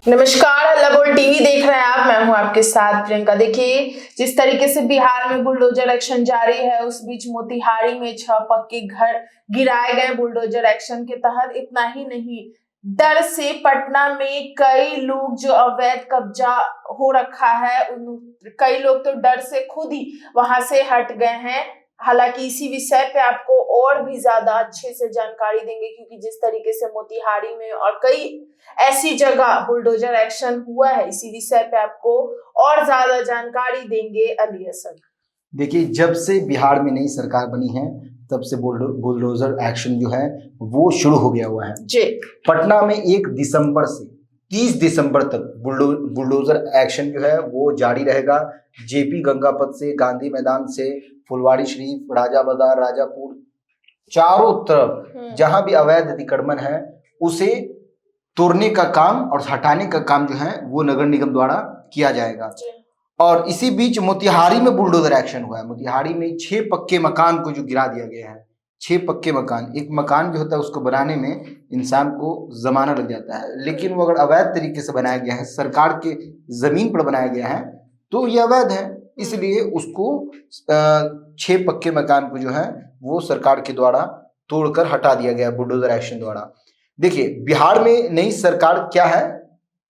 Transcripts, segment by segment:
नमस्कार, हल्ला बोल टीवी देख रहे हैं आप। मैं हूं आपके साथ प्रियंका। देखिए, जिस तरीके से बिहार में बुलडोजर एक्शन जारी है, उस बीच मोतिहारी में 6 पक्के घर गिराए गए बुलडोजर एक्शन के तहत। इतना ही नहीं, डर से पटना में कई लोग जो अवैध कब्जा हो रखा है, कई लोग तो डर से खुद ही वहां से हट गए हैं। हालांकि इसी विषय पे आपको और भी ज्यादा अच्छे से जानकारी देंगे, क्योंकि जिस तरीके से मोतिहारी में और कई ऐसी जगह बुलडोजर एक्शन हुआ है, इसी विषय पे आपको और ज्यादा जानकारी देंगे अली असद। देखिए, जब से बिहार में नई सरकार बनी है तब से बुलडोजर एक्शन जो है वो शुरू हो गया हुआ है जी। पटना में 1 दिसंबर से 30 दिसंबर तक बुलडोजर एक्शन जो है वो जारी रहेगा। जेपी गंगा पथ से, गांधी मैदान से, फुलवाड़ी शरीफ, राजा बाजार, राजापुर, चारों तरफ जहां भी अवैध अतिक्रमण है उसे तोड़ने का काम और हटाने का काम जो है वो नगर निगम द्वारा किया जाएगा। और इसी बीच मोतिहारी में बुलडोजर एक्शन हुआ है। मोतिहारी में 6 पक्के मकान को जो गिरा दिया गया है। 6 पक्के मकान, एक मकान जो होता है उसको बनाने में इंसान को जमाना लग जाता है, लेकिन वो अगर अवैध तरीके से बनाया गया है, सरकार के जमीन पर बनाया गया है, तो ये अवैध है। इसलिए उसको 6 पक्के मकान को जो है वो सरकार के द्वारा तोड़कर हटा दिया गया बुलडोजर एक्शन द्वारा। देखिए, बिहार में नई सरकार क्या है,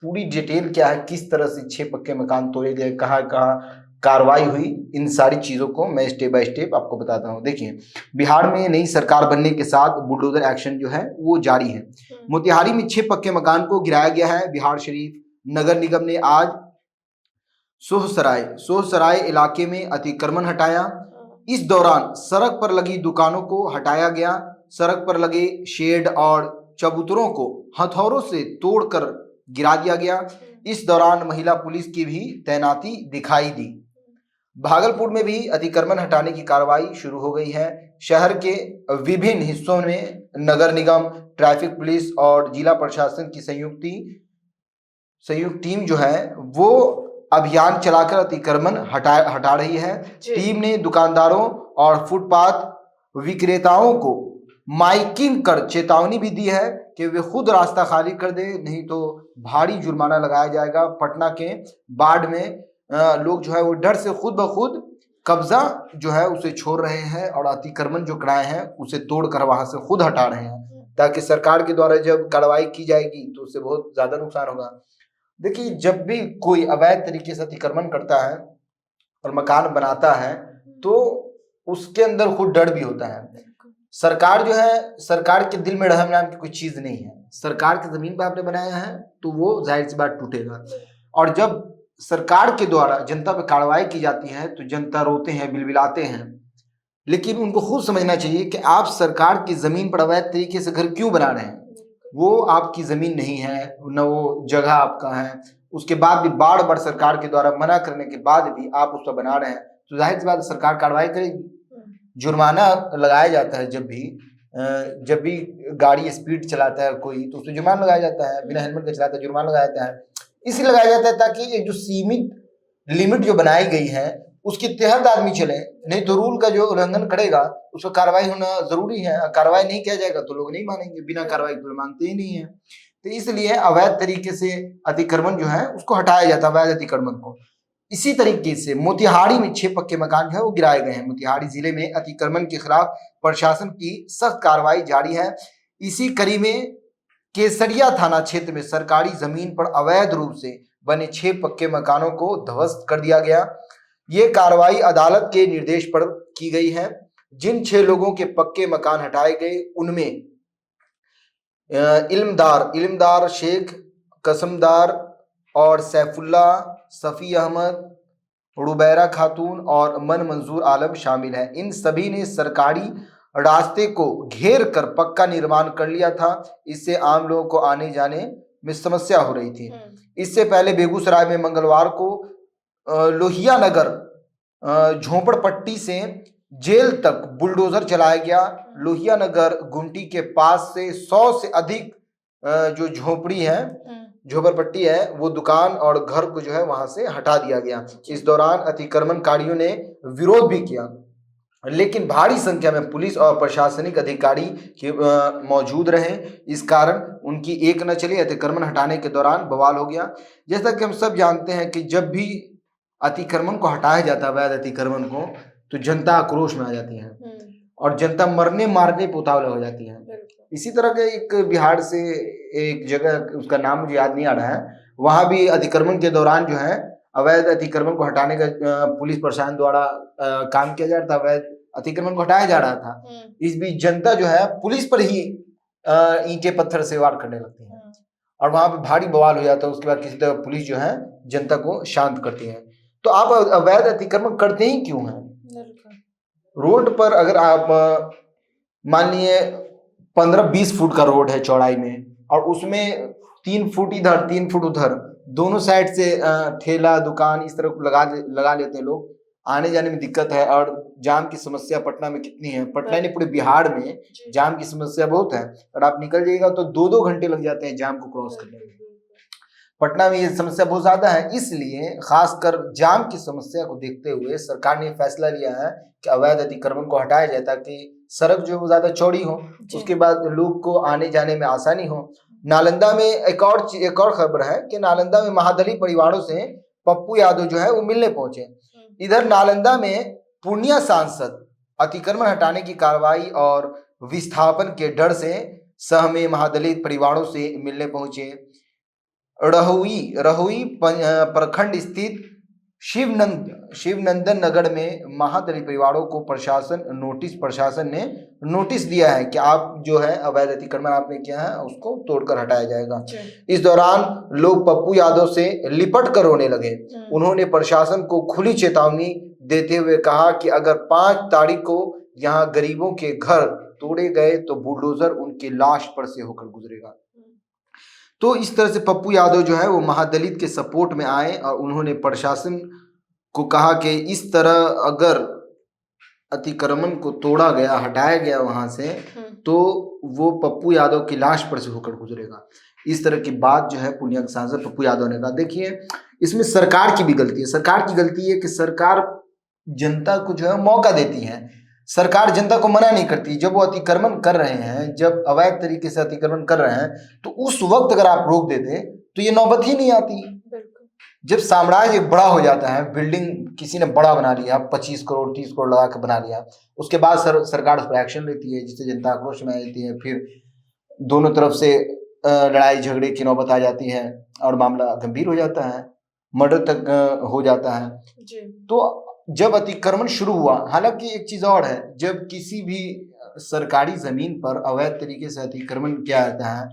पूरी डिटेल क्या है, किस तरह से 6 पक्के मकान तोड़े गए, कहाँ कहाँ कार्रवाई हुई, इन सारी चीजों को मैं स्टेप बाय स्टेप आपको बताता हूँ। देखिए, बिहार में नई सरकार बनने के साथ बुलडोजर एक्शन जो है वो जारी है। मोतिहारी में 6 पक्के मकान को गिराया गया है। बिहार शरीफ नगर निगम ने आज सोहसराय इलाके में अतिक्रमण हटाया। इस दौरान सड़क पर लगी दुकानों को हटाया गया। सड़क पर लगे शेड और चबूतरों को हथौड़ों से तोड़कर गिरा दिया गया। इस दौरान महिला पुलिस की भी तैनाती दिखाई दी। भागलपुर में भी अतिक्रमण हटाने की कार्रवाई शुरू हो गई है। शहर के विभिन्न हिस्सों में नगर निगम, ट्रैफिक पुलिस और जिला प्रशासन की संयुक्त टीम जो है वो अभियान चलाकर अतिक्रमण हटा रही है। टीम ने दुकानदारों और फुटपाथ विक्रेताओं को माइकिंग कर चेतावनी भी दी है कि वे खुद रास्ता खाली कर दे, नहीं तो भारी जुर्माना लगाया जाएगा। पटना के बाढ़ में लोग जो है वो डर से खुद ब खुद कब्जा जो है उसे छोड़ रहे हैं और अतिक्रमण जो कराए हैं उसे तोड़कर वहां से खुद हटा रहे हैं, ताकि सरकार के द्वारा जब कार्रवाई की जाएगी तो उससे बहुत ज्यादा नुकसान होगा। देखिए, जब भी कोई अवैध तरीके से अतिक्रमण करता है और मकान बनाता है तो उसके अंदर खुद डर भी होता है। सरकार जो है, सरकार के दिल में रहम नाम की कोई चीज नहीं है। सरकार की जमीन पर आपने बनाया है तो वो जाहिर सी बात टूटेगा। और जब सरकार के द्वारा जनता पर कार्रवाई की जाती है तो जनता रोते हैं, बिलबिलाते हैं, लेकिन उनको खुद समझना चाहिए कि आप सरकार की जमीन पर अवैध तरीके से घर क्यों बना रहे हैं। वो आपकी जमीन नहीं है, न वो जगह आपका है। उसके बाद भी बार बार सरकार के द्वारा मना करने के बाद भी आप उस पर बना रहे हैं तो जाहिर सी बात सरकार कार्रवाई करेगी। जुर्माना लगाया जाता है। जब भी गाड़ी स्पीड चलाता है कोई तो उसमें जुर्माना लगाया जाता है। बिना हेलमेट के चलाता है जुर्माना लगाया जाता है। इसलिए लगाया जाता है ताकि एक जो सीमित लिमिट जो बनाई गई है उसके तहत आदमी चले, नहीं तो रूल का जो उल्लंघन करेगा उस पर कार्रवाई होना जरूरी है। कार्रवाई नहीं किया जाएगा तो लोग नहीं मानेंगे, बिना कार्रवाई के मानते ही नहीं है। तो इसलिए अवैध तरीके से अतिक्रमण जो है उसको हटाया जाता है, अवैध अतिक्रमण को। इसी तरीके से मोतिहारी में 6 पक्के मकान जो है वो गिराए गए हैं। मोतिहारी जिले में अतिक्रमण के खिलाफ प्रशासन की सख्त कार्रवाई जारी है। इसी कड़ी में केसरिया थाना क्षेत्र में सरकारी जमीन पर अवैध रूप से बने 6 पक्के मकानों को ध्वस्त कर दिया गया। ये कार्रवाई अदालत के निर्देश पर की गई है। जिन 6 लोगों के पक्के मकान हटाए गए उनमें इल्मदार शेख, कसमदार और सैफुल्ला, सफ़ी अहमद, रुबैरा खातून और मन मंजूर आलम शामिल हैं। इन सभी ने सरकारी रास्ते को घेर कर पक्का निर्माण कर लिया था। इससे आम लोगों को आने जाने में समस्या हो रही थी। इससे पहले बेगूसराय में मंगलवार को लोहिया नगर झोपड़पट्टी से जेल तक बुलडोजर चलाया गया। लोहिया नगर गुमटी के पास से 100 से अधिक जो झोपड़पट्टी है वो दुकान और घर को जो है वहां से हटा दिया गया। इस दौरान अतिक्रमणकारियों ने विरोध भी किया। लेकिन भारी संख्या में पुलिस और प्रशासनिक अधिकारी मौजूद रहे। इस कारण उनकी एक न चली। अतिक्रमण हटाने के दौरान बवाल हो गया। जैसा कि हम सब जानते हैं कि जब भी अतिक्रमण को हटाया जाता है, अवैध अतिक्रमण को, तो जनता आक्रोश में आ जाती है और जनता मरने मारने पे उतावला हो जाती है। इसी तरह के एक बिहार से एक जगह, उसका नाम मुझे याद नहीं आ रहा है, वहां भी अतिक्रमण के दौरान जो है अवैध अतिक्रमण को हटाने का पुलिस प्रशासन द्वारा काम किया जा रहा था, अवैध अतिक्रमण को हटाया जा रहा था। इस बीच जनता जो है पुलिस पर ही ईंटें पत्थर से वार करने लगती है और वहां पे भारी बवाल हो जाता है। उसके बाद किसी तरह पुलिस जो है जनता को शांत करती है। तो आप अवैध अतिक्रमण करते ही क्यों हैं? रोड पर अगर आप मान लिए 15-20 फुट का रोड है चौड़ाई में और उसमें 3 फुट इधर 3 फुट उधर, दोनों साइड से ठेला दुकान इस तरह को लगा लेते हैं लोग, आने जाने में दिक्कत है। और जाम की समस्या पटना में कितनी है, पटना नहीं पूरे बिहार में जाम की समस्या बहुत है। और आप निकल जाइएगा तो 2-2 घंटे लग जाते हैं जाम को क्रॉस करने में। पटना में ये समस्या बहुत ज्यादा है, इसलिए खासकर जाम की समस्या को देखते हुए सरकार ने फैसला लिया है कि अवैध अतिक्रमण को हटाया जाए ताकि सड़क जो है वो ज्यादा चौड़ी हो, उसके बाद लोग को आने जाने में आसानी हो। नालंदा में एक और खबर है कि नालंदा में महादलित परिवारों से पप्पू यादव जो है वो मिलने पहुंचे। इधर नालंदा में पूर्णिया सांसद अतिक्रमण हटाने की कार्रवाई और विस्थापन के डर से सहमे महादलित परिवारों से मिलने पहुंचे। रहुई प्रखंड स्थित शिवनंदन नगर में महादलित परिवारों को प्रशासन ने नोटिस दिया है कि आप जो है अवैध अतिक्रमण आपने किया है उसको तोड़कर हटाया जाएगा। इस दौरान लोग पप्पू यादव से लिपट कर रोने लगे। उन्होंने प्रशासन को खुली चेतावनी देते हुए कहा कि अगर 5 तारीख को यहाँ गरीबों के घर तोड़े गए तो बुलडोजर उनकी लाश पर से होकर गुजरेगा। तो इस तरह से पप्पू यादव जो है वो महादलित के सपोर्ट में आए और उन्होंने प्रशासन को कहा कि इस तरह अगर अतिक्रमण को तोड़ा गया, हटाया गया वहां से, तो वो पप्पू यादव की लाश पर से होकर गुजरेगा। इस तरह की बात जो है पूर्णिया के सांसद पप्पू यादव ने कहा। देखिए इसमें सरकार की भी गलती है। सरकार की गलती है कि सरकार जनता को जो है मौका देती है, सरकार जनता को मना नहीं करती। जब वो अतिक्रमण कर रहे हैं, जब अवैध तरीके से अतिक्रमण कर रहे हैं, तो उस वक्त अगर आप रोक देते तो ये नौबत ही नहीं आती। जब साम्राज्य बड़ा हो जाता है, बिल्डिंग किसी ने बड़ा बना लिया, 25 करोड़ 30 करोड़ लगा के बना लिया, उसके बाद सरकार उस पर एक्शन लेती है जिससे जनता आक्रोश में आ जाती है। फिर दोनों तरफ से लड़ाई झगड़े की नौबत आ जाती है और मामला गंभीर हो जाता है, मर्डर तक हो जाता है। तो जब अतिक्रमण शुरू हुआ, हालांकि एक चीज और है, जब किसी भी सरकारी जमीन पर अवैध तरीके से अतिक्रमण किया जाता है,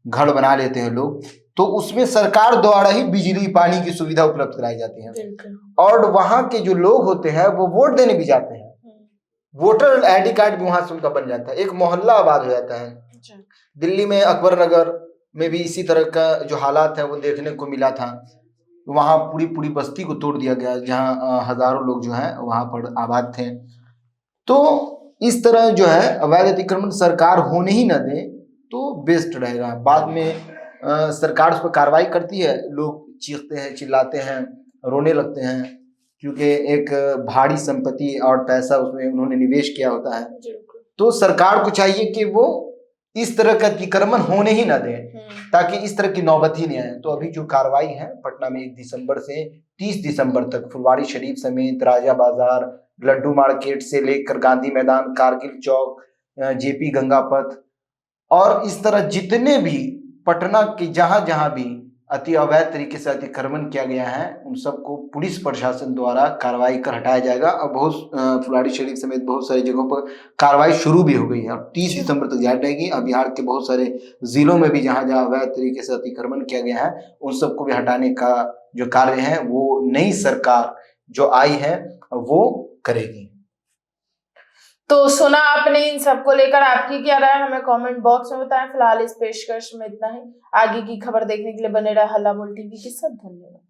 घर बना लेते हैं लोग, तो उसमें सरकार द्वारा ही बिजली पानी की सुविधा उपलब्ध कराई जाती है और वहां के जो लोग होते हैं वो वोट देने भी जाते हैं। वोटर आईडी कार्ड भी वहां से उनका बन जाता है, एक मोहल्ला आबाद हो जाता है। दिल्ली में अकबर नगर में भी इसी तरह का जो हालात है वो देखने को मिला था। वहां पूरी बस्ती को तोड़ दिया गया जहां हजारों लोग जो है वहां पर आबाद थे। तो इस तरह जो है अवैध अतिक्रमण सरकार होने ही न दे तो बेस्ट रहेगा। बाद में सरकार उस पर कार्रवाई करती है, लोग चीखते हैं, चिल्लाते हैं, रोने लगते हैं, क्योंकि एक भारी संपत्ति और पैसा उसमें उन्होंने निवेश किया होता है। तो सरकार को चाहिए कि वो इस तरह का अतिक्रमण होने ही ना दें ताकि इस तरह की नौबत ही नहीं आए। तो अभी जो कार्रवाई है पटना में 1 दिसंबर से 30 दिसंबर तक फुलवारी शरीफ समेत राजा बाजार, लड्डू मार्केट से लेकर गांधी मैदान, कारगिल चौक, जेपी गंगा पथ और इस तरह जितने भी पटना के जहां जहां भी अवैध तरीके से अतिक्रमण किया गया है उन सबको पुलिस प्रशासन द्वारा कार्रवाई कर हटाया जाएगा। और बहुत फुलवारी शरीफ समेत बहुत सारी जगहों पर कार्रवाई शुरू भी हो गई है और 30 दिसंबर तक जारी रहेगी। अब बिहार के बहुत सारे जिलों में भी जहां जहां अवैध तरीके से अतिक्रमण किया गया है उन सबको भी हटाने का जो कार्य है वो नई सरकार जो आई है वो करेगी। तो सुना आपने, इन सबको लेकर आपकी क्या राय हमें कमेंट बॉक्स में बताएं। फिलहाल इस पेशकश में इतना ही। आगे की खबर देखने के लिए बने रहे हल्ला बोल टीवी के साथ। धन्यवाद।